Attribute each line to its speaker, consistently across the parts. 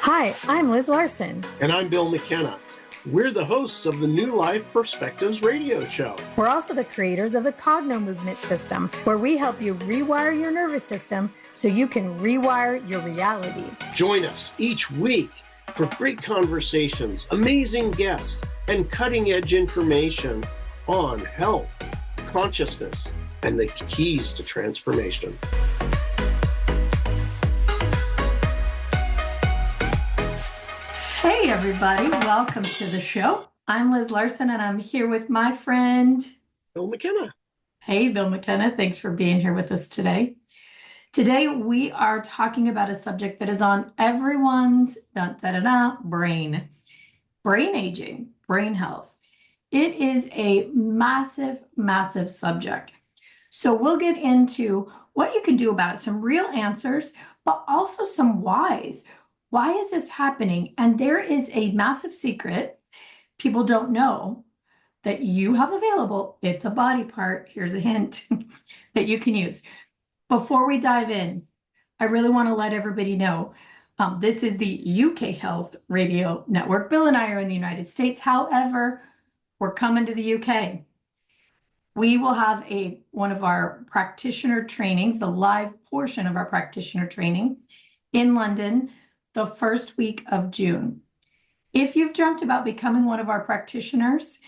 Speaker 1: Hi, I'm Liz Larson.
Speaker 2: And I'm Bill McKenna. We're the hosts of the New Life Perspectives radio show.
Speaker 1: We're also the creators of the Cognomovement system, where we help you rewire your nervous system so you can rewire your reality.
Speaker 2: Join us each week for great conversations, amazing guests, and cutting-edge information on health, consciousness, and the keys to transformation.
Speaker 1: Hey everybody, welcome to the show. I'm Liz Larson and I'm here with my friend
Speaker 2: Bill McKenna.
Speaker 1: Hey Bill McKenna, thanks for being here with us today. Today we are talking about a subject that is on everyone's brain. Brain aging, brain health. It is a massive, massive subject. So we'll get into what you can do about it, some real answers, but also some whys. Why is this happening? And there is a massive secret people don't know that you have available. It's a body part. Here's a hint that you can use. Before we dive in, I really want to let everybody know this is the UK Health Radio Network. Bill and I are in the United States. However, we're coming to the UK. We will have one of our practitioner trainings, the live portion of our practitioner training in London, the first week of June. If you've dreamt about becoming one of our practitioners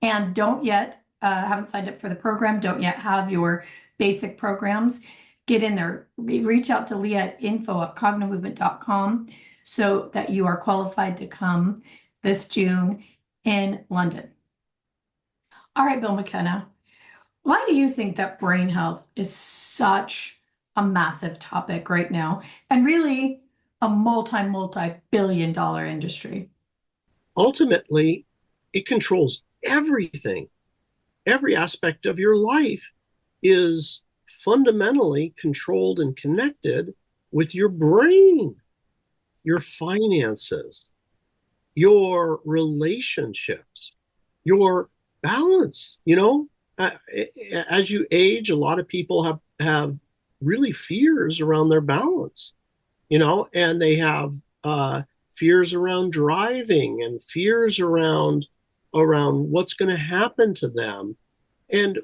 Speaker 1: and don't yet, haven't signed up for the program, don't yet have your basic programs, get in there, reach out to Leah at info@cognomovement.com so that you are qualified to come this June in London. All right, Bill McKenna, why do you think that brain health is such a massive topic right now and really a multi-billion dollar industry?
Speaker 2: Ultimately, it controls everything. Every aspect of your life is fundamentally controlled and connected with your brain, your finances, your relationships, your balance. You know, as you age, a lot of people have really fears around their balance, you know, and they have fears around driving and fears around what's going to happen to them. And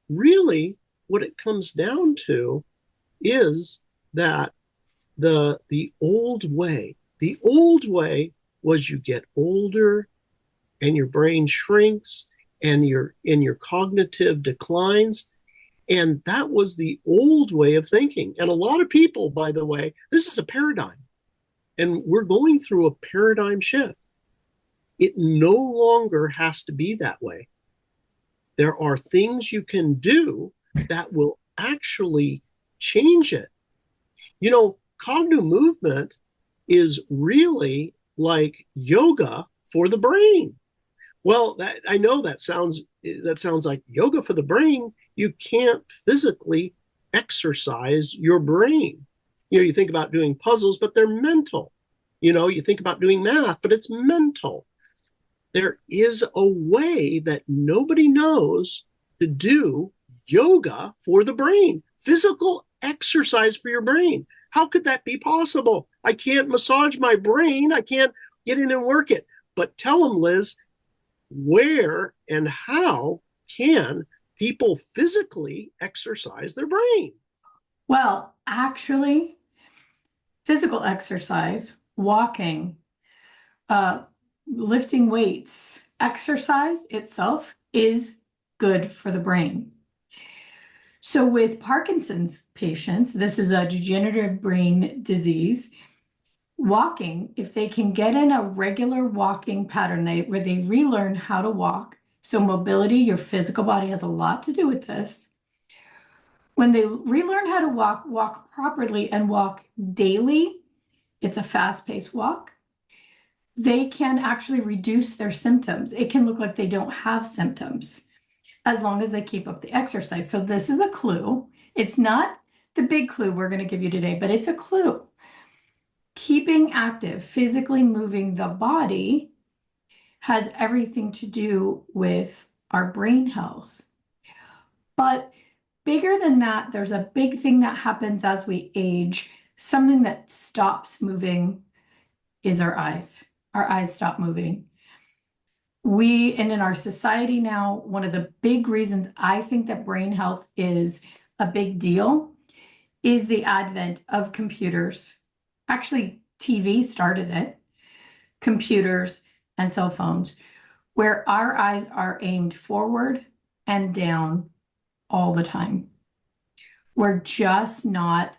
Speaker 2: really what it comes down to is that the old way was you get older and your brain shrinks and your cognitive declines. And that was the old way of thinking. And a lot of people, by the way, this is a paradigm. And we're going through a paradigm shift. It no longer has to be that way. There are things you can do that will actually change it. You know, Cognomovement is really like yoga for the brain. Well, I know that sounds like yoga for the brain. You can't physically exercise your brain. You know, you think about doing puzzles, but they're mental. You know, you think about doing math, but it's mental. There is a way that nobody knows to do yoga for the brain, physical exercise for your brain. How could that be possible? I can't massage my brain. I can't get in and work it. But tell them, Liz, where and how can people physically exercise their brain?
Speaker 1: Well, actually, physical exercise, walking, lifting weights, exercise itself is good for the brain. So with Parkinson's patients, this is a degenerative brain disease. Walking, if they can get in a regular walking pattern where they relearn how to walk, so mobility, your physical body has a lot to do with this. When they relearn how to walk properly and walk daily, it's a fast-paced walk, they can actually reduce their symptoms. It can look like they don't have symptoms as long as they keep up the exercise. So this is a clue. It's not the big clue we're going to give you today, but it's a clue. Keeping active, physically moving the body has everything to do with our brain health. But bigger than that, there's a big thing that happens as we age, something that stops moving is our eyes. Our eyes stop moving. And in our society now, one of the big reasons I think that brain health is a big deal is the advent of computers. Actually, TV started it, computers and cell phones, where our eyes are aimed forward and down all the time. We're just not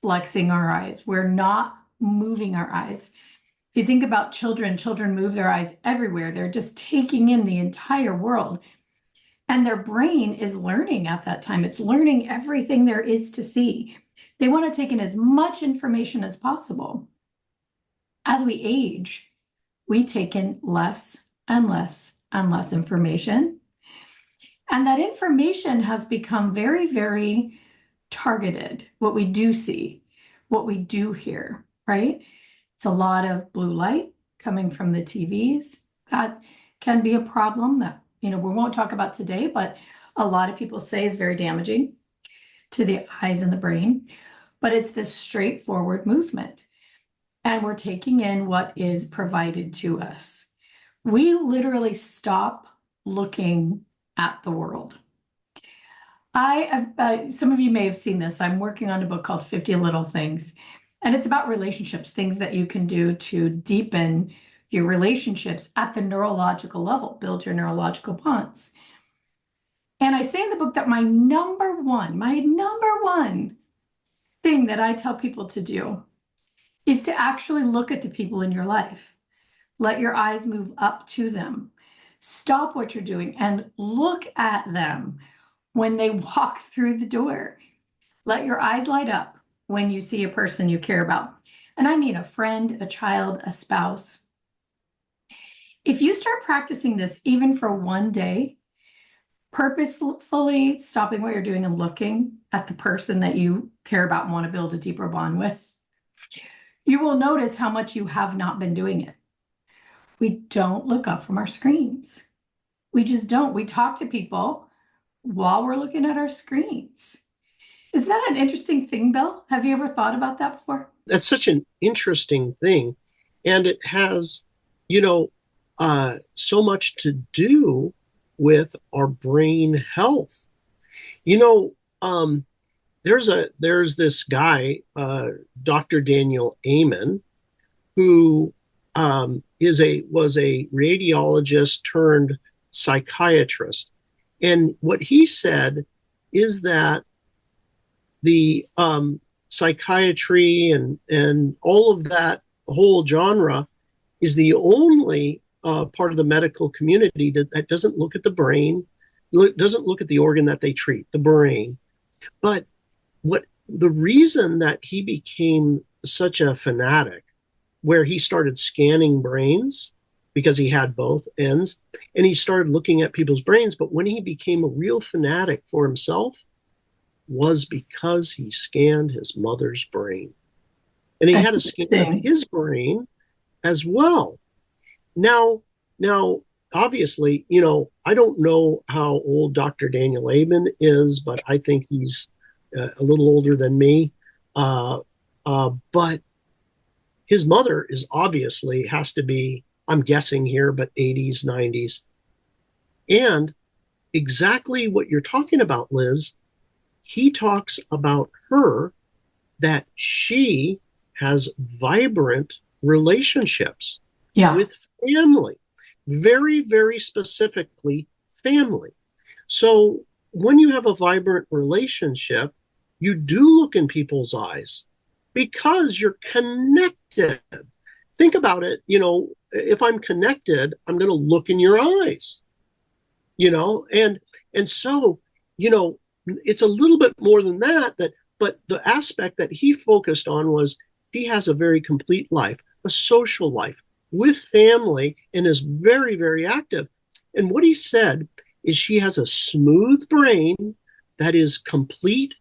Speaker 1: flexing our eyes. We're not moving our eyes. If you think about children, children move their eyes everywhere. They're just taking in the entire world. And their brain is learning at that time. It's learning everything there is to see. They want to take in as much information as possible. As we age, we take in less and less and less information. And that information has become very, very targeted, what we do see, what we do hear, right? It's a lot of blue light coming from the TVs. That can be a problem that, we won't talk about today, but a lot of people say is very damaging to the eyes and the brain. But it's this straightforward movement. And we're taking in what is provided to us. We literally stop looking at the world. Some of you may have seen this. I'm working on a book called 50 Little Things, and it's about relationships, things that you can do to deepen your relationships at the neurological level, build your neurological bonds. And I say in the book that my number one thing that I tell people to do is to actually look at the people in your life. Let your eyes move up to them. Stop what you're doing and look at them when they walk through the door. Let your eyes light up when you see a person you care about. And I mean a friend, a child, a spouse. If you start practicing this even for one day, purposefully stopping what you're doing and looking at the person that you care about and want to build a deeper bond with, you will notice how much you have not been doing it. We don't look up from our screens. We just don't. We talk to people while we're looking at our screens. Isn't that an interesting thing, Bill? Have you ever thought about that before?
Speaker 2: That's such an interesting thing. And it has, so much to do with our brain health. There's this guy, Dr. Daniel Amen, who was a radiologist turned psychiatrist. And what he said is that the psychiatry and all of that whole genre is the only part of the medical community that doesn't look at the brain, doesn't look at the organ that they treat, the brain. But the reason that he became such a fanatic, where he started scanning brains because he had both ends, and he started looking at people's brains, but when he became a real fanatic for himself, was because he scanned his mother's brain. And he had a scan of his brain as well. Now, obviously, I don't know how old Dr. Daniel Amen is, but I think he's a little older than me. But his mother has to be, I'm guessing here, but 80s, 90s. And exactly what you're talking about, Liz, he talks about her, that she has vibrant relationships with family, very, very specifically family. So when you have a vibrant relationship, you do look in people's eyes because you're connected. Think about it. If I'm connected, I'm going to look in your eyes, and so, it's a little bit more than that, but the aspect that he focused on was he has a very complete life, a social life with family, and is very, very active. And what he said is she has a smooth brain that is complete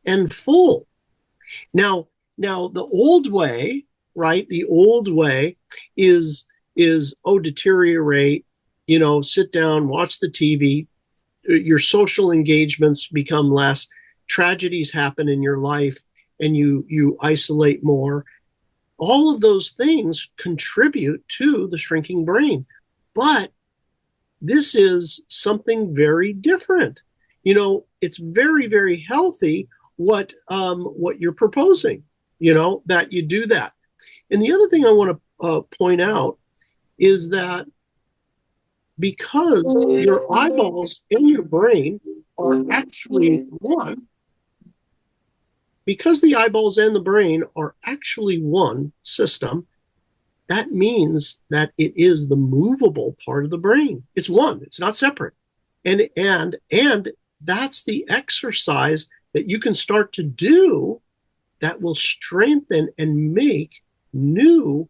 Speaker 2: and full. Now the old way, right? The old way is deteriorate, sit down, watch the TV, your social engagements become less, tragedies happen in your life, and you isolate more. all of those things contribute to the shrinking brain. But this is something very different. It's very, very healthy what you're proposing, that you do that. And the other thing I want to point out is that because your eyeballs and your brain are actually one, because the eyeballs and the brain are actually one system, that means that it is the movable part of the brain. It's one, it's not separate. And that's the exercise that you can start to do that will strengthen and make new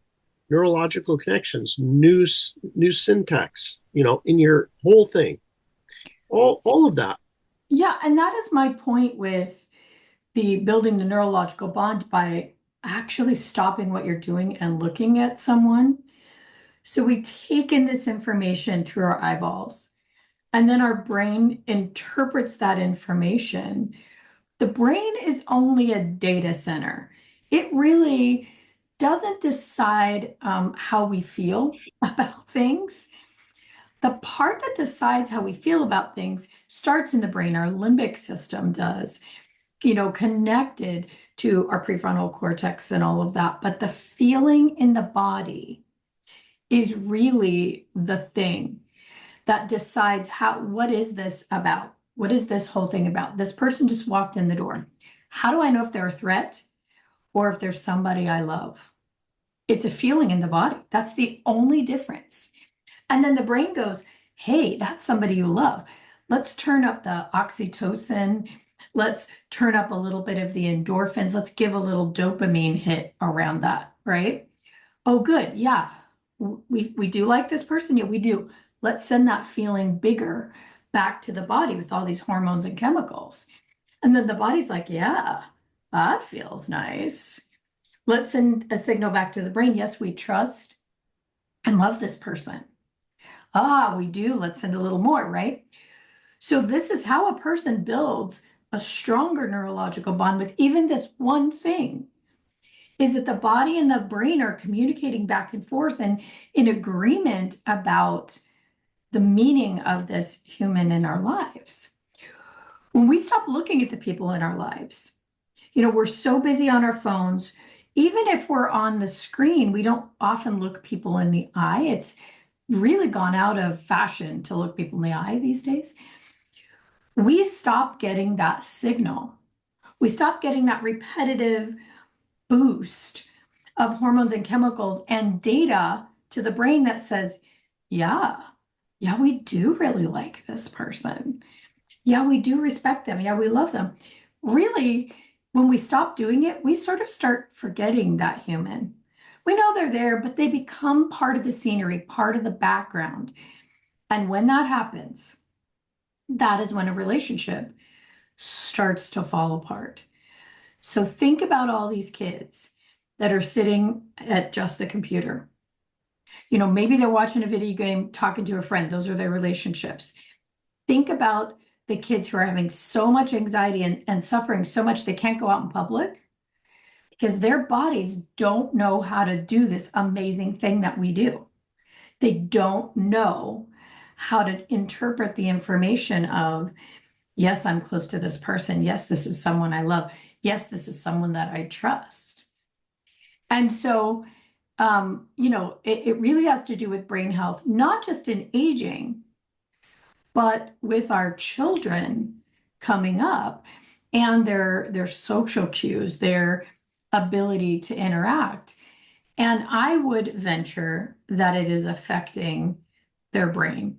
Speaker 2: neurological connections, new syntax, in your whole thing. All of that.
Speaker 1: Yeah, and that is my point with the building the neurological bond by actually stopping what you're doing and looking at someone. So we take in this information through our eyeballs, and then our brain interprets that information. The brain is only a data center. It really doesn't decide how we feel about things. The part that decides how we feel about things starts in the brain. Our limbic system does, connected to our prefrontal cortex and all of that. But the feeling in the body is really the thing that decides what is this about? What is this whole thing about? This person just walked in the door. How do I know if they're a threat or if there's somebody I love? It's a feeling in the body. That's the only difference. And then the brain goes, hey, that's somebody you love. Let's turn up the oxytocin. Let's turn up a little bit of the endorphins. Let's give a little dopamine hit around that, right? Oh, good. Yeah. We do like this person. Yeah, we do. Let's send that feeling bigger back to the body with all these hormones and chemicals. And then the body's like, yeah, that feels nice. Let's send a signal back to the brain. Yes, we trust and love this person. Ah, we do. Let's send a little more, right? So this is how a person builds a stronger neurological bond with even this one thing, is that the body and the brain are communicating back and forth and in agreement about the meaning of this human in our lives. When we stop looking at the people in our lives, we're so busy on our phones. Even if we're on the screen, we don't often look people in the eye. It's really gone out of fashion to look people in the eye these days. We stop getting that signal. We stop getting that repetitive boost of hormones and chemicals and data to the brain that says, yeah, we do really like this person. Yeah, we do respect them. Yeah, we love them. Really, when we stop doing it, we sort of start forgetting that human. We know they're there, but they become part of the scenery, part of the background. And when that happens, that is when a relationship starts to fall apart. So think about all these kids that are sitting at just the computer. Maybe they're watching a video game, talking to a friend. Those are their relationships. Think about the kids who are having so much anxiety and suffering so much they can't go out in public because their bodies don't know how to do this amazing thing that we do. They don't know how to interpret the information of, yes, I'm close to this person. Yes, this is someone I love. Yes, this is someone that I trust. And so, it really has to do with brain health, not just in aging, but with our children coming up and their social cues, their ability to interact. And I would venture that it is affecting their brain.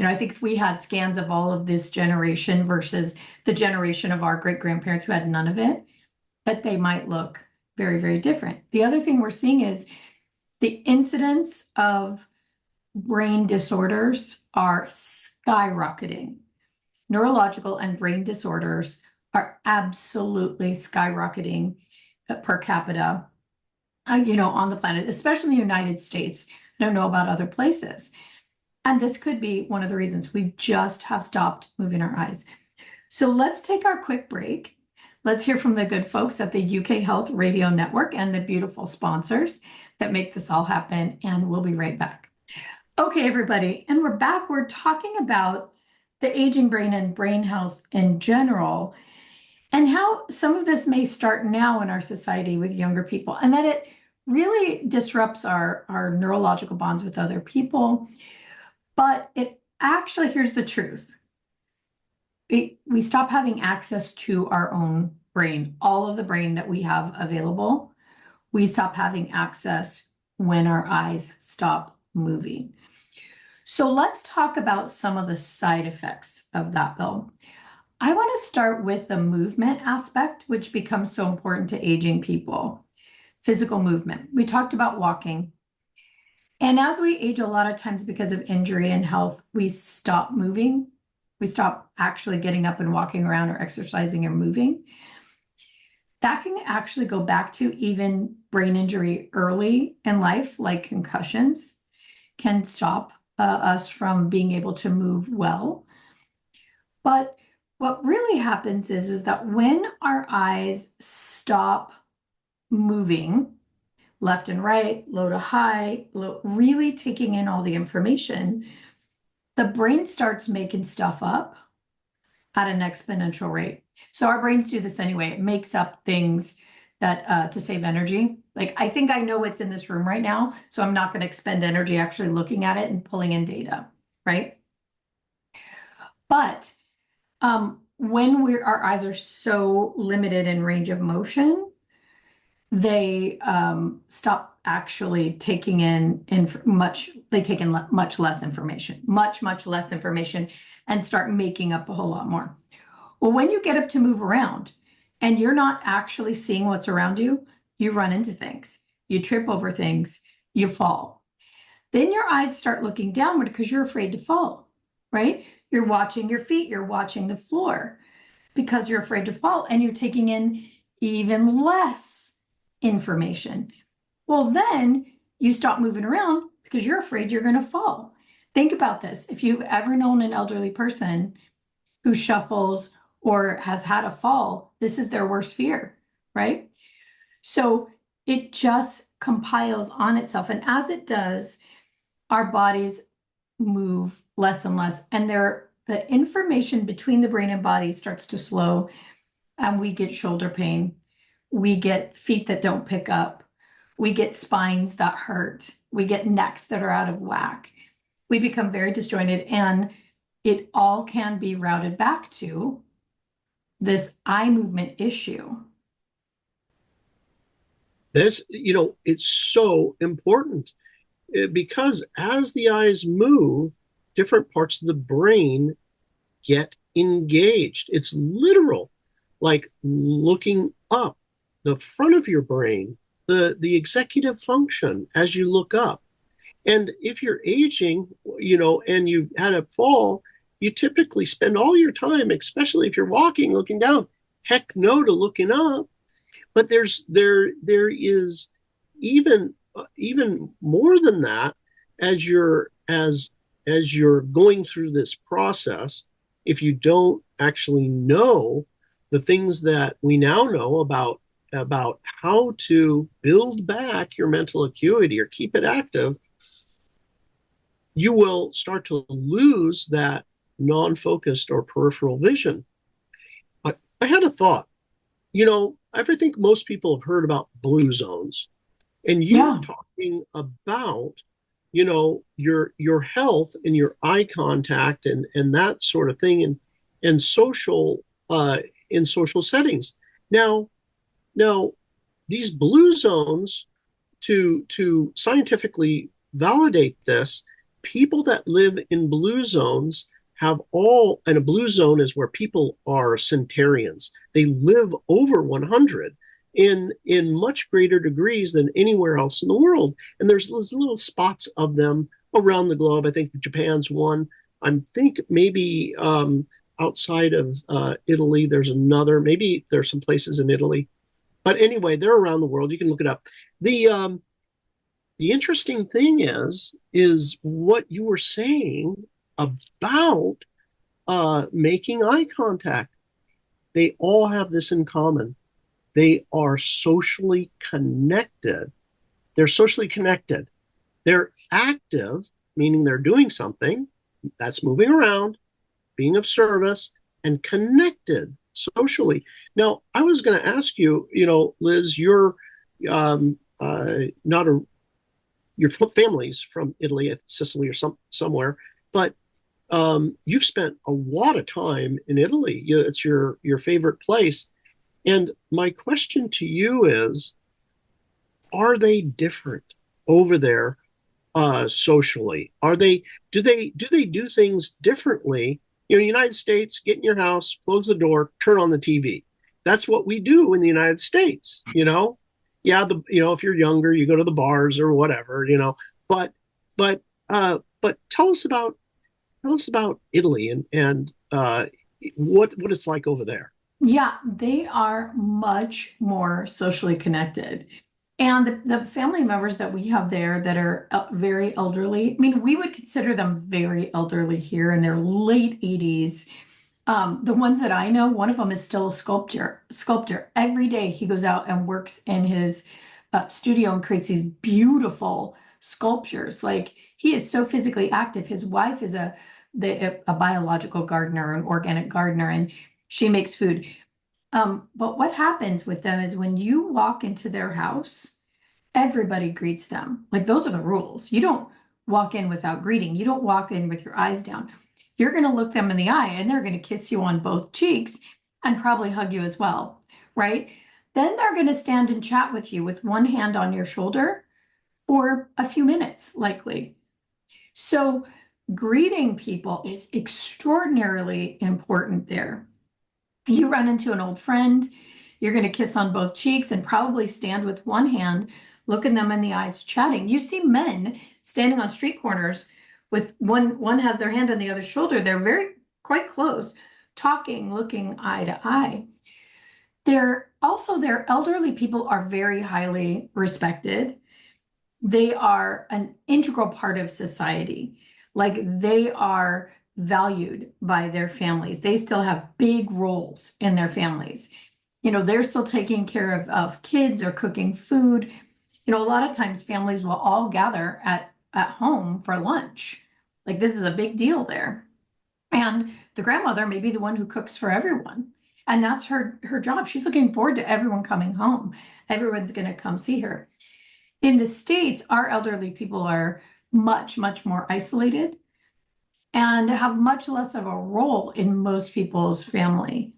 Speaker 1: I think if we had scans of all of this generation versus the generation of our great grandparents who had none of it, that they might look very, very different. The other thing we're seeing is the incidence of brain disorders are skyrocketing. Neurological and brain disorders are absolutely skyrocketing per capita, on the planet, especially in the United States. I don't know about other places. And this could be one of the reasons we just have stopped moving our eyes. So let's take our quick break. Let's hear from the good folks at the UK Health Radio Network and the beautiful sponsors that make this all happen. And we'll be right back. Okay, everybody. And we're back. We're talking about the aging brain and brain health in general, and how some of this may start now in our society with younger people, and that it really disrupts our neurological bonds with other people. But it actually, here's the truth. We stop having access to our own brain, all of the brain that we have available. We stop having access when our eyes stop moving. So let's talk about some of the side effects of that, Bill. I want to start with the movement aspect, which becomes so important to aging people. Physical movement. We talked about walking. And as we age, a lot of times because of injury and health, we stop moving. We stop actually getting up and walking around or exercising or moving. That can actually go back to even brain injury early in life, like concussions, can stop us from being able to move well. But what really happens is that when our eyes stop moving left and right, low to high, really taking in all the information, the brain starts making stuff up at an exponential rate. So our brains do this anyway. It makes up things that to save energy. Like, I think I know what's in this room right now, so I'm not going to expend energy actually looking at it and pulling in data, right? But when our eyes are so limited in range of motion, they stop actually taking in much less information, much less information, and start making up a whole lot more. Well, when you get up to move around and you're not actually seeing what's around you, you run into things, you trip over things, you fall. Then your eyes start looking downward because you're afraid to fall, right? You're watching your feet, you're watching the floor because you're afraid to fall, and you're taking in even less information. Well, then you stop moving around because you're afraid you're going to fall. Think about this. If you've ever known an elderly person who shuffles or has had a fall, this is their worst fear, right? So it just compiles on itself. And as it does, our bodies move less and less. And the information between the brain and body starts to slow, and we get shoulder pain. We get feet that don't pick up. We get spines that hurt. We get necks that are out of whack. We become very disjointed, and it all can be routed back to this eye movement issue.
Speaker 2: It's so important because as the eyes move, different parts of the brain get engaged. It's literal, like looking up the front of your brain, the executive function as you look up. And if you're aging, and you had a fall, you typically spend all your time, especially if you're walking, looking down. Heck no to looking up. But there is even more than that as you're going through this process. If you don't actually know the things that we now know about how to build back your mental acuity or keep it active, you will start to lose that non-focused or peripheral vision. But I had a thought. I think most people have heard about blue zones, and you're talking about, your health and your eye contact and that sort of thing, and social in social settings. Now, these blue zones, to scientifically validate this, people that live in blue zones and a blue zone is where people are centenarians. They live over 100 in much greater degrees than anywhere else in the world. And there's those little spots of them around the globe. I think Japan's one. I think maybe outside of Italy, there's another. Maybe there's some places in Italy. But anyway, they're around the world. You can look it up. The interesting thing is what you were saying about making eye contact. they all have this in common. They are socially connected. They're socially connected. They're active, meaning they're doing something that's moving around, being of service, and connected socially. Now, I was going to ask you, Liz, you're not a your family's from Italy, Sicily, or somewhere, but you've spent a lot of time in Italy. It's your favorite place. And my question to you is, are they different over there socially? Do they do things differently? In the United States, get in your house, close the door, turn on the TV. That's what we do in the United States. Yeah, if you're younger, you go to the bars or whatever. But but tell us about Italy and what it's like over there.
Speaker 1: Yeah, they are much more socially connected. And the family members that we have there that are very elderly, I mean, we would consider them very elderly here in their late 80s. The ones that I know, one of them is still a sculptor. Every day he goes out and works in his studio and creates these beautiful sculptures. Like he is so physically active. His wife is a biological gardener, an organic gardener, and she makes food. But what happens with them is when you walk into their house, everybody greets them. Like those are the rules. You don't walk in without greeting. You don't walk in with your eyes down. You're going to look them in the eye and they're going to kiss you on both cheeks and probably hug you as well, right? Then they're going to stand and chat with you with one hand on your shoulder for a few minutes, likely. So greeting people is extraordinarily important there. You run into an old friend, you're going to kiss on both cheeks and probably stand with one hand, looking them in the eyes, chatting. You see men standing on street corners with one has their hand on the other shoulder. They're very quite close, talking, looking eye to eye. Their elderly people are very highly respected. They are an integral part of society. Like they are valued by their families. They still have big roles in their families. They're still taking care of kids or cooking food. A lot of times families will all gather at home for lunch. Like this is a big deal there. And the grandmother may be the one who cooks for everyone. And that's her job. She's looking forward to everyone coming home. Everyone's going to come see her. In the States, our elderly people are much, much more isolated and have much less of a role in most people's family.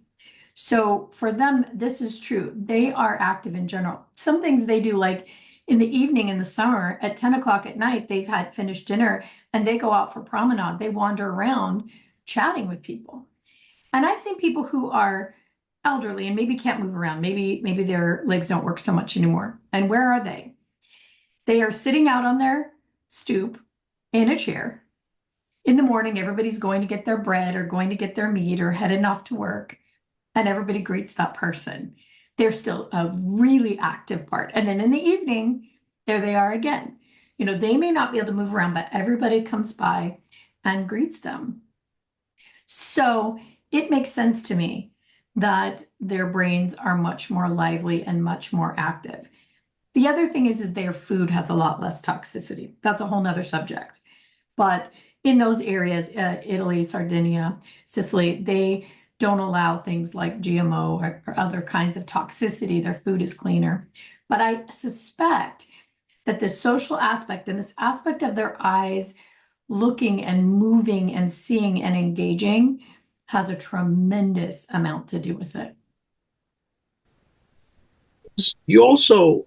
Speaker 1: So for them, this is true. They are active in general. Some things they do, like in the evening in the summer at 10 o'clock at night, they've had finished dinner and they go out for promenade. They wander around chatting with people. And I've seen people who are elderly and maybe can't move around. Maybe their legs don't work so much anymore. And where are they? They are sitting out on their stoop in a chair. In the morning, everybody's going to get their bread or going to get their meat or heading off to work, and everybody greets that person. They're still a really active part. And then in the evening, there they are again. They may not be able to move around, but everybody comes by and greets them. So it makes sense to me that their brains are much more lively and much more active. The other thing is their food has a lot less toxicity. That's a whole nother subject. But in those areas, Italy, Sardinia, Sicily, they don't allow things like GMO or other kinds of toxicity. Their food is cleaner. But I suspect that the social aspect and this aspect of their eyes looking and moving and seeing and engaging has a tremendous amount to do with it.
Speaker 2: You also,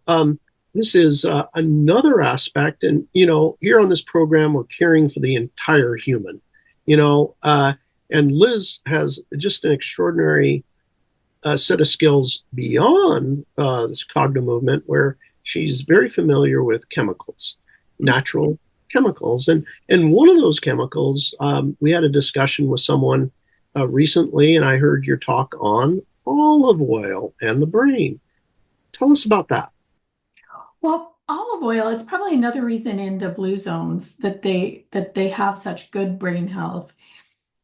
Speaker 2: this is another aspect, and here on this program, we're caring for the entire human. And Liz has just an extraordinary set of skills beyond this Cognomovement, where she's very familiar with chemicals, natural chemicals, and one of those chemicals, we had a discussion with someone recently, and I heard your talk on olive oil and the brain. Tell us about that.
Speaker 1: Well, olive oil, it's probably another reason in the blue zones that they have such good brain health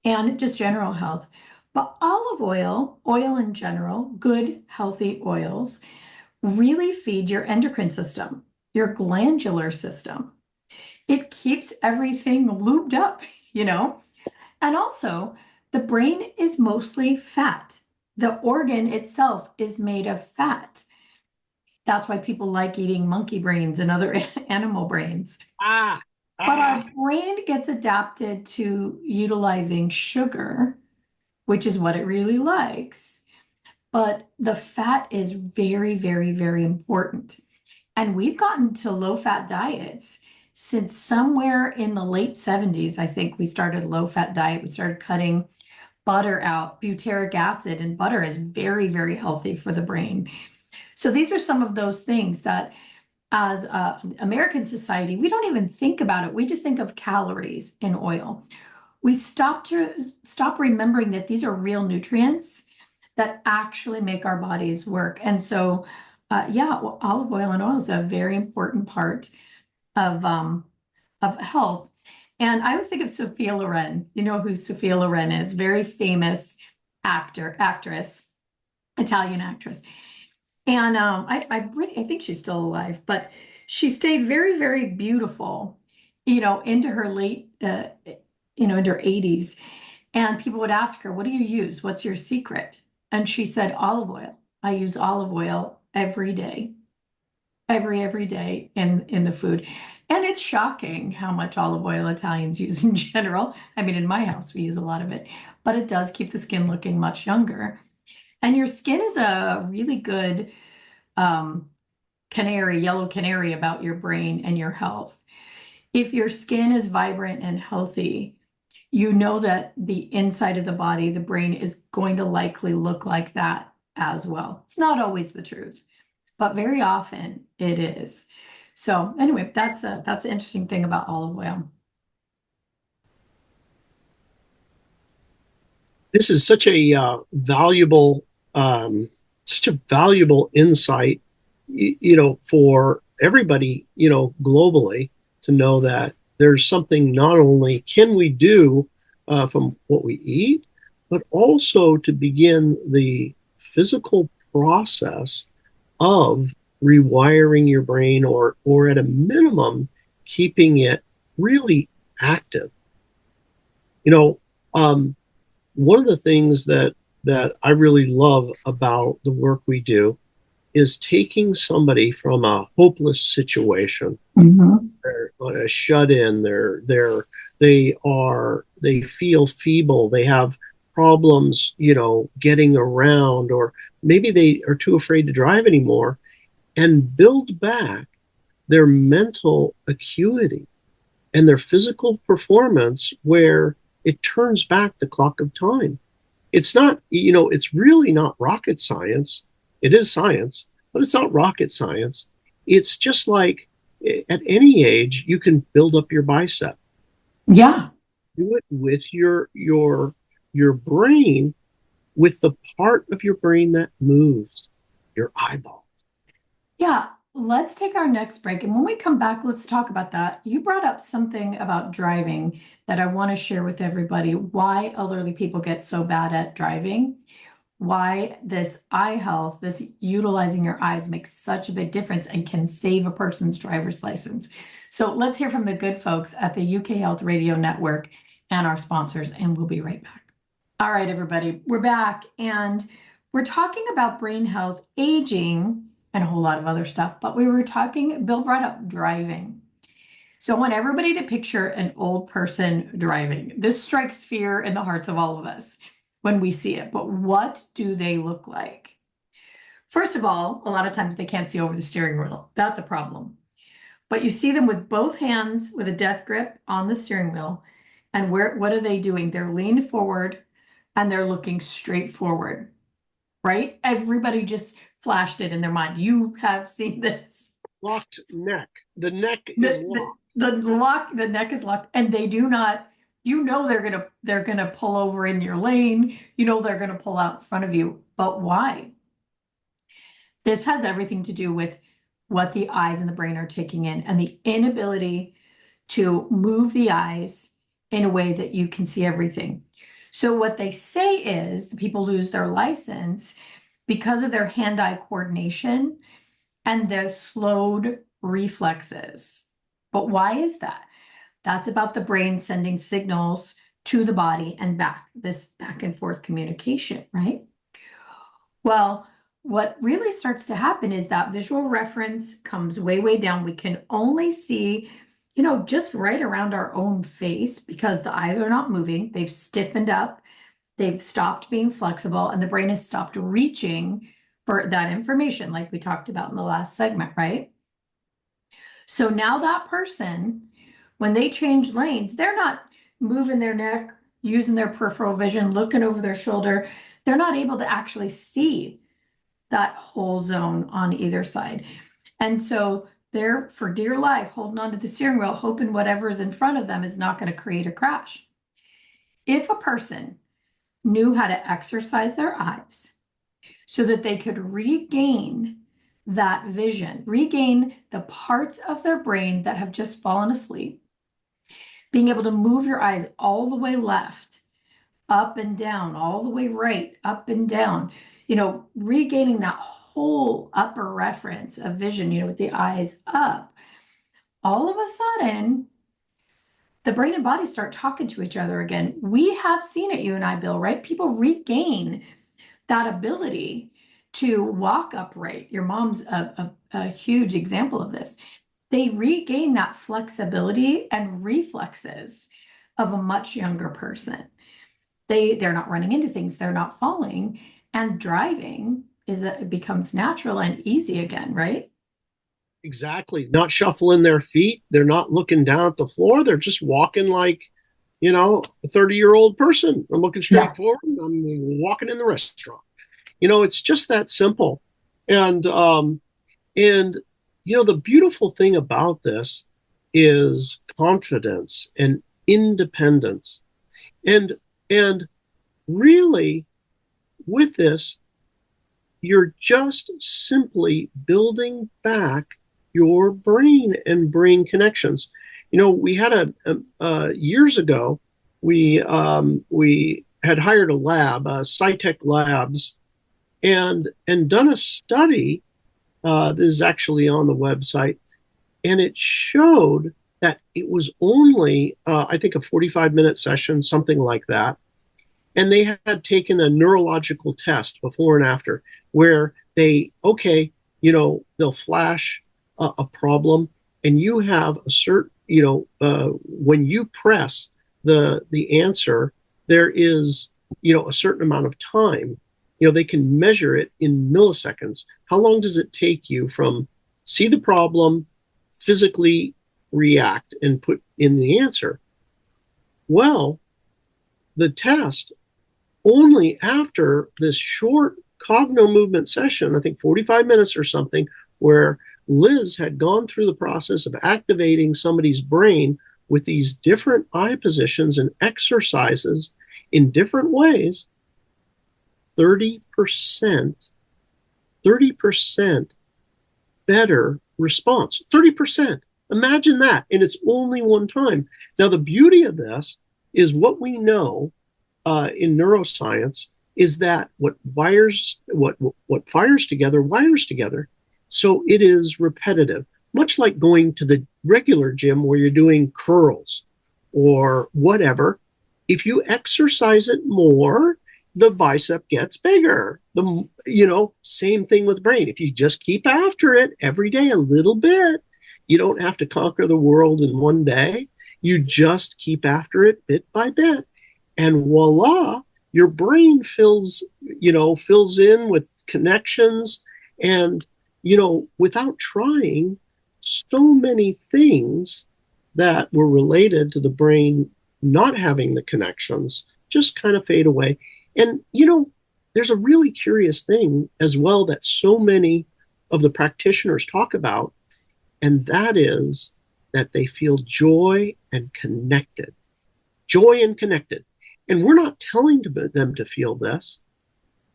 Speaker 1: and just general health. But olive oil, oil in general, good, healthy oils, really feed your endocrine system, your glandular system. It keeps everything lubed up, you know? And also, the brain is mostly fat. The organ itself is made of fat. That's why people like eating monkey brains and other animal brains.
Speaker 2: Ah,
Speaker 1: But our
Speaker 2: ah.
Speaker 1: brain gets adapted to utilizing sugar, which is what it really likes. But the fat is very, very, very important. And we've gotten to low fat diets since somewhere in the late 70s. I think we started a low fat diet. We started cutting butter out, butyric acid, and butter is very, very healthy for the brain. So these are some of those things that as American society, we don't even think about it. We just think of calories in oil. We stop remembering that these are real nutrients that actually make our bodies work. And so, yeah, well, olive oil and oil is a very important part of health. And I always think of Sophia Loren. You know who Sophia Loren is? Very famous actress, Italian actress. And I think she's still alive, but she stayed very, very beautiful, into her into her 80s. And people would ask her, "What do you use? What's your secret?" And she said, "Olive oil. I use olive oil every day, every day in the food." And it's shocking how much olive oil Italians use in general. I mean, in my house, we use a lot of it, but it does keep the skin looking much younger. And your skin is a really good um, yellow canary about your brain and your health. If your skin is vibrant and healthy, you know that the inside of the body, the brain is going to likely look like that as well. It's not always the truth, but very often it is. So anyway, that's an interesting thing about olive oil.
Speaker 2: This is such a valuable insight, for everybody, globally, to know that there's something not only can we do from what we eat, but also to begin the physical process of rewiring your brain, or at a minimum, keeping it really active. You know, um, One of the things that I really love about the work we do is taking somebody from a hopeless situation.
Speaker 1: Mhm.
Speaker 2: They're on a shut in. They feel feeble. They have problems, getting around, or maybe they are too afraid to drive anymore, and build back their mental acuity and their physical performance, where it turns back the clock of time. It's really not rocket science. It is science, but it's not rocket science. It's just like at any age, you can build up your bicep.
Speaker 1: Yeah.
Speaker 2: Do it with your brain, with the part of your brain that moves, your eyeball.
Speaker 1: Yeah, let's take our next break. And when we come back, let's talk about that. You brought up something about driving that I want to share with everybody why elderly people get so bad at driving, why this eye health, this utilizing your eyes makes such a big difference and can save a person's driver's license. So let's hear from the good folks at the UK Health Radio Network and our sponsors, and we'll be right back. All right, everybody, we're back and we're talking about brain health, aging, and a whole lot of other stuff. But Bill brought up driving. So I want everybody to picture an old person driving. This strikes fear in the hearts of all of us when we see it. But what do they look like? First of all, a lot of times they can't see over the steering wheel. That's a problem. But you see them with both hands with a death grip on the steering wheel. And what are they doing? They're leaned forward and they're looking straight forward, right? Everybody just flashed it in their mind. You have seen this.
Speaker 2: Locked neck. The neck is
Speaker 1: The,
Speaker 2: locked.
Speaker 1: the neck is locked, and they do not, they're gonna pull over in your lane, they're gonna pull out in front of you. But why? This has everything to do with what the eyes and the brain are taking in and the inability to move the eyes in a way that you can see everything. So what they say is people lose their license because of their hand-eye coordination and their slowed reflexes. But why is that? That's about the brain sending signals to the body and back, this back and forth communication, right? Well, what really starts to happen is that visual reference comes way, way down. We can only see, just right around our own face because the eyes are not moving. They've stiffened up, they've stopped being flexible, and the brain has stopped reaching for that information, like we talked about in the last segment, right? So now that person, when they change lanes, they're not moving their neck, using their peripheral vision, looking over their shoulder. They're not able to actually see that whole zone on either side. And so they're, for dear life, holding onto the steering wheel, hoping whatever is in front of them is not going to create a crash. If a person knew how to exercise their eyes so that they could regain that vision, regain the parts of their brain that have just fallen asleep, being able to move your eyes all the way left, up and down, all the way right, up and down, regaining that whole upper reference of vision, with the eyes up, all of a sudden, the brain and body start talking to each other again. We have seen it, you and I, Bill, right? People regain that ability to walk upright. Your mom's a huge example of this. They regain that flexibility and reflexes of a much younger person. They're not running into things, they're not falling, and driving it becomes natural and easy again, right?
Speaker 2: Exactly. Not shuffling their feet. They're not looking down at the floor. They're just walking like, a 30-year-old person. I'm looking
Speaker 1: Yeah.
Speaker 2: straight forward. I'm walking in the restaurant. It's just that simple. And the beautiful thing about this is confidence and independence. And really, with this, you're just simply building back your brain and brain connections. We had years ago, we had hired a lab, SciTech Labs, and done a study. This is actually on the website, and it showed that it was only, I think, a 45-minute session, something like that. And they had taken a neurological test before and after where they'll flash a problem, and you have a certain, when you press the answer, there is, a certain amount of time. They can measure it in milliseconds. How long does it take you from see the problem, physically react, and put in the answer? Well, the test, only after this short Cognomovement session, I think 45 minutes or something, where Liz had gone through the process of activating somebody's brain with these different eye positions and exercises in different ways, 30% better response. 30%. Imagine that. And it's only one time. Now, the beauty of this is what we know in neuroscience is that what fires together wires together. So it is repetitive, much like going to the regular gym where you're doing curls or whatever. If you exercise it more, the bicep gets bigger. Same thing with brain. If you just keep after it every day a little bit, you don't have to conquer the world in one day. You just keep after it bit by bit. And voila, your brain fills in with connections and, without trying, so many things that were related to the brain not having the connections just kind of fade away. And, there's a really curious thing as well that so many of the practitioners talk about, and that is that they feel joy and connected. Joy and connected. And we're not telling them to feel this.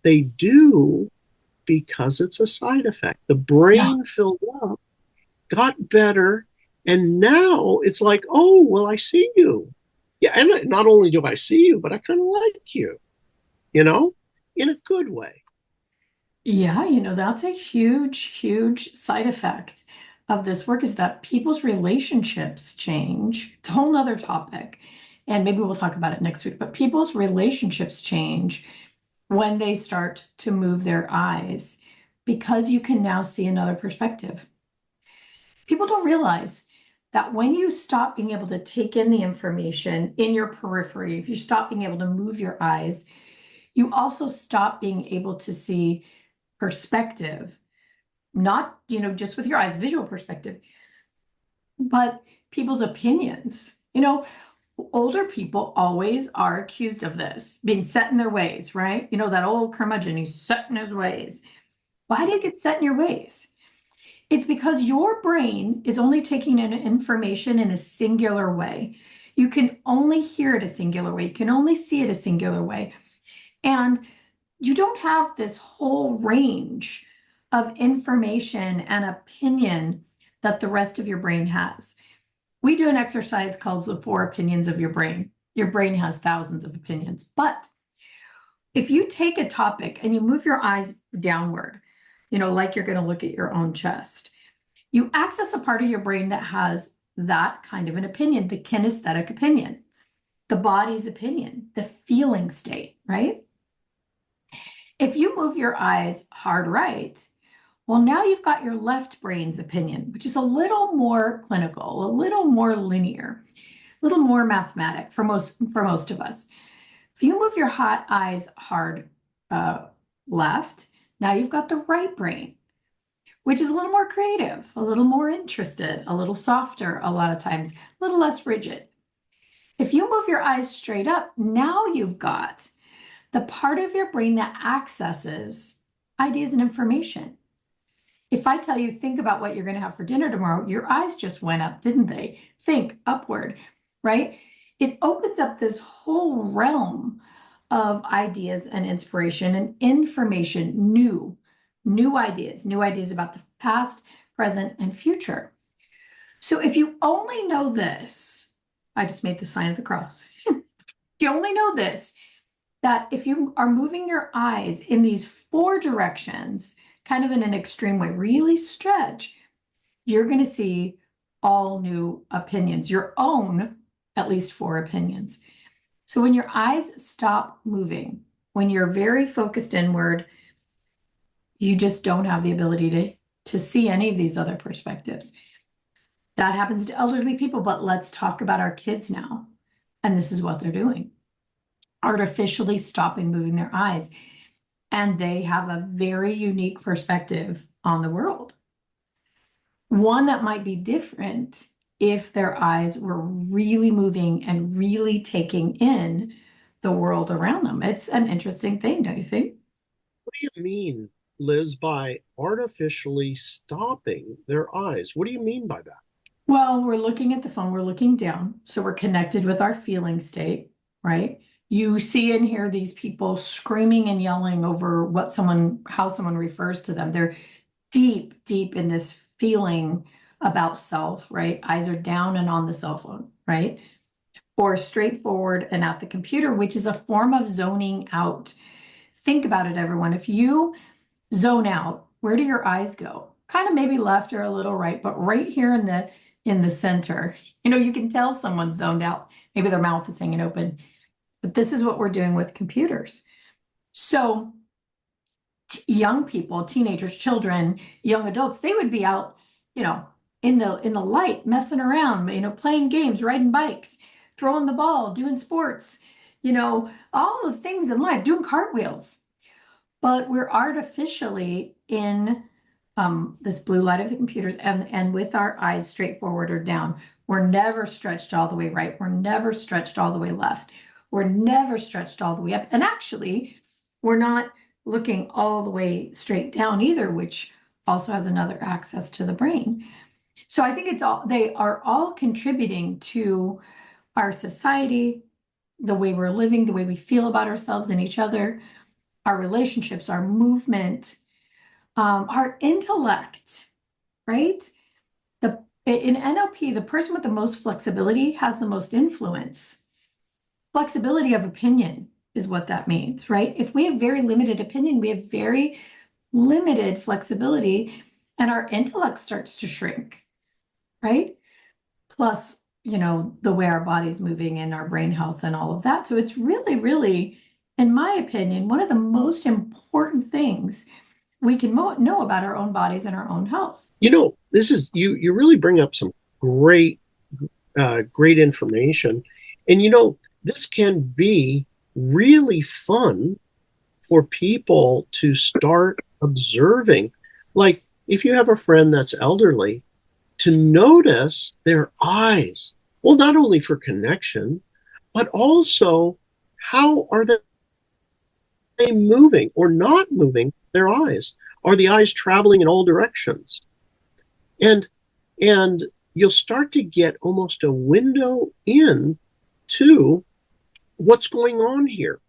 Speaker 2: They do because it's a side effect. The brain filled up, got better, and now it's like, oh, well, I see you. Yeah, and not only do I see you, but I kind of like you, you know, in a good way.
Speaker 1: Yeah, that's a huge, huge side effect of this work is that people's relationships change. It's a whole nother topic, and maybe we'll talk about it next week, but people's relationships change when they start to move their eyes because you can now see another perspective. People don't realize that when you stop being able to take in the information in your periphery, if you stop being able to move your eyes, you also stop being able to see perspective, not, just with your eyes, visual perspective, but people's opinions. Older people always are accused of this, being set in their ways, right? That old curmudgeon, he's set in his ways. Why do you get set in your ways? It's because your brain is only taking in information in a singular way. You can only hear it a singular way. You can only see it a singular way. And you don't have this whole range of information and opinion that the rest of your brain has. We do an exercise called the 4 opinions of your brain. Your brain has thousands of opinions. But if you take a topic and you move your eyes downward, like you're going to look at your own chest, you access a part of your brain that has that kind of an opinion, the kinesthetic opinion, the body's opinion, the feeling state, right? If you move your eyes hard right, well, now you've got your left brain's opinion, which is a little more clinical, a little more linear, a little more mathematic for most of us. If you move your hot eyes hard left, now you've got the right brain, which is a little more creative, a little more interested, a little softer, a lot of times, a little less rigid. If you move your eyes straight up, now you've got the part of your brain that accesses ideas and information. If I tell you, think about what you're going to have for dinner tomorrow, your eyes just went up, didn't they? Think upward, right? It opens up this whole realm of ideas and inspiration and information, new ideas about the past, present, and future. So if you only know this, I just made the sign of the cross. If you only know this, that if you are moving your eyes in these 4 directions, kind of in an extreme way, really stretch, you're going to see all new opinions, your own at least 4 opinions. So when your eyes stop moving, when you're very focused inward, you just don't have the ability to see any of these other perspectives. That happens to elderly people, but let's talk about our kids now. And this is what they're doing, artificially stopping moving their eyes. And they have a very unique perspective on the world. One that might be different if their eyes were really moving and really taking in the world around them. It's an interesting thing, don't you think?
Speaker 2: What do you mean, Liz, by artificially stopping their eyes? What do you mean by that?
Speaker 1: Well, we're looking at the phone, we're looking down, so we're connected with our feeling state, right? You see and hear these people screaming and yelling over how someone refers to them. They're deep, deep in this feeling about self, right? Eyes are down and on the cell phone, right? Or straightforward and at the computer, which is a form of zoning out. Think about it, everyone. If you zone out, where do your eyes go? Kind of maybe left or a little right, but right here in the center, you can tell someone's zoned out. Maybe their mouth is hanging open. But this is what we're doing with computers. So young people, teenagers, children, young adults, they would be out, in the light, messing around, playing games, riding bikes, throwing the ball, doing sports, all the things in life, doing cartwheels. But we're artificially in this blue light of the computers and with our eyes straight forward or down. We're never stretched all the way right. We're never stretched all the way left. We're never stretched all the way up. And actually, we're not looking all the way straight down either, which also has another access to the brain. So I think they are all contributing to our society, the way we're living, the way we feel about ourselves and each other, our relationships, our movement, our intellect, right? In NLP, the person with the most flexibility has the most influence. Flexibility of opinion is what that means, right? If we have very limited opinion, we have very limited flexibility, and our intellect starts to shrink, right? Plus, the way our body's moving and our brain health and all of that. So it's really, really, in my opinion, one of the most important things we can know about our own bodies and our own health.
Speaker 2: This is you really bring up some great great information. And this can be really fun for people to start observing. Like if you have a friend that's elderly, to notice their eyes. Well, not only for connection, but also how are they moving or not moving their eyes? Are the eyes traveling in all directions? And and you'll start to get almost a window in to what's going on here.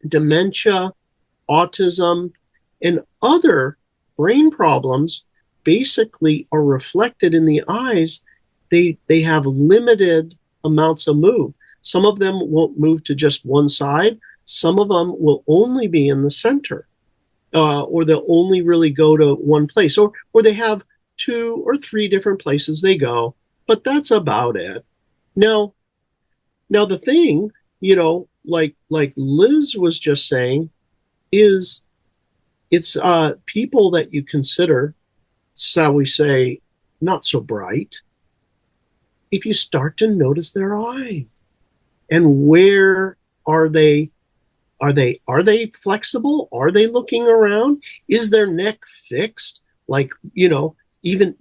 Speaker 2: Dementia, autism, and other brain problems basically are reflected in the eyes. They have limited amounts of move. Some of them won't move to just one side. Some of them will only be in the center, or they'll only really go to one place, or they have 2 or 3 different places they go, but that's about it. Now the thing, like Liz was just saying, is it's people that you consider, shall we say, not so bright. If you start to notice their eyes and where are they flexible? Are they looking around? Is their neck fixed? Like, even,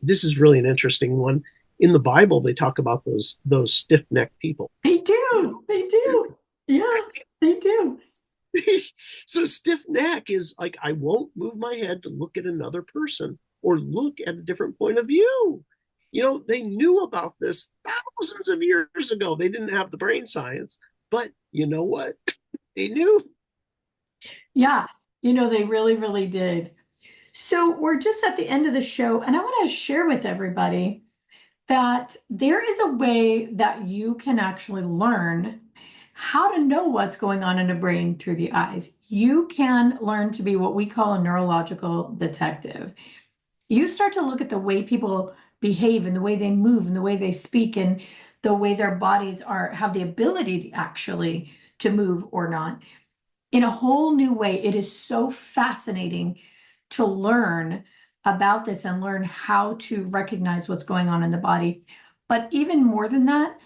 Speaker 2: this is really an interesting one. In the Bible, they talk about those stiff-necked people.
Speaker 1: They do. Yeah, they do.
Speaker 2: So stiff neck is like, I won't move my head to look at another person or look at a different point of view. They knew about this thousands of years ago. They didn't have the brain science, but you know what? They knew.
Speaker 1: Yeah, they really, really did. So we're just at the end of the show, and I want to share with everybody that there is a way that you can actually learn how to know what's going on in a brain through the eyes. You can learn to be what we call a neurological detective. You start to look at the way people behave and the way they move and the way they speak and the way their bodies have the ability to actually to move or not in a whole new way. It is so fascinating to learn about this and learn how to recognize what's going on in the body. But even more than that,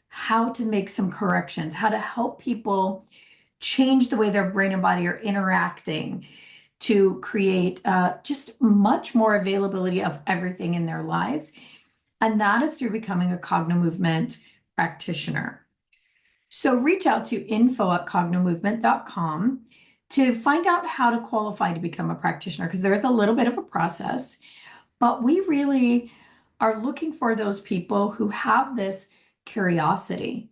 Speaker 1: how to make some corrections, how to help people change the way their brain and body are interacting to create just much more availability of everything in their lives. And that is through becoming a Cognomovement practitioner. So reach out to info@cognomovement.com to find out how to qualify to become a practitioner, because there is a little bit of a process, but we really are looking for those people who have this curiosity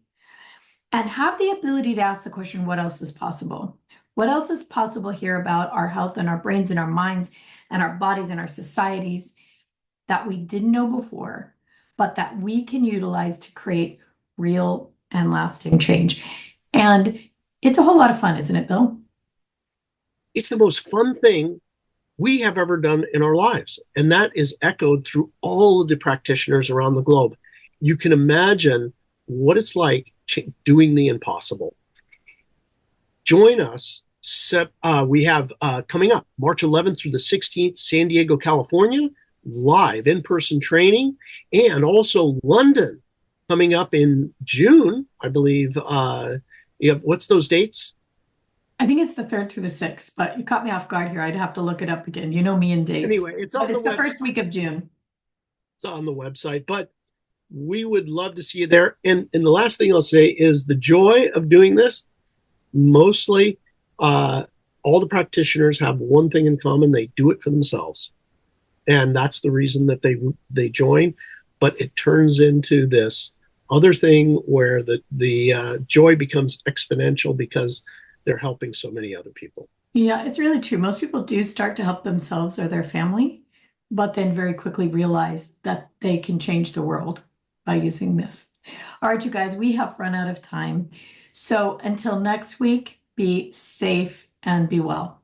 Speaker 1: and have the ability to ask the question, what else is possible? What else is possible here about our health and our brains and our minds and our bodies and our societies that we didn't know before, but that we can utilize to create real and lasting change? And it's a whole lot of fun, isn't it, Bill?
Speaker 2: It's the most fun thing we have ever done in our lives. And that is echoed through all of the practitioners around the globe. You can imagine what it's like doing the impossible. Join us. We have coming up March 11th through the 16th, San Diego, California, live in-person training, and also London coming up in June, I believe. What's those dates?
Speaker 1: I think it's the 3rd through the 6th, but you caught me off guard here. I'd have to look it up again. You know me and dates.
Speaker 2: Anyway, it's on the
Speaker 1: first week of June.
Speaker 2: It's on the website, but we would love to see you there. And the last thing I'll say is the joy of doing this. Mostly, all the practitioners have one thing in common: they do it for themselves, and that's the reason that they join. But it turns into this other thing where the joy becomes exponential because they're helping so many other people.
Speaker 1: Yeah, it's really true. Most people do start to help themselves or their family, but then very quickly realize that they can change the world by using this. All right, you guys, we have run out of time. So until next week, be safe and be well.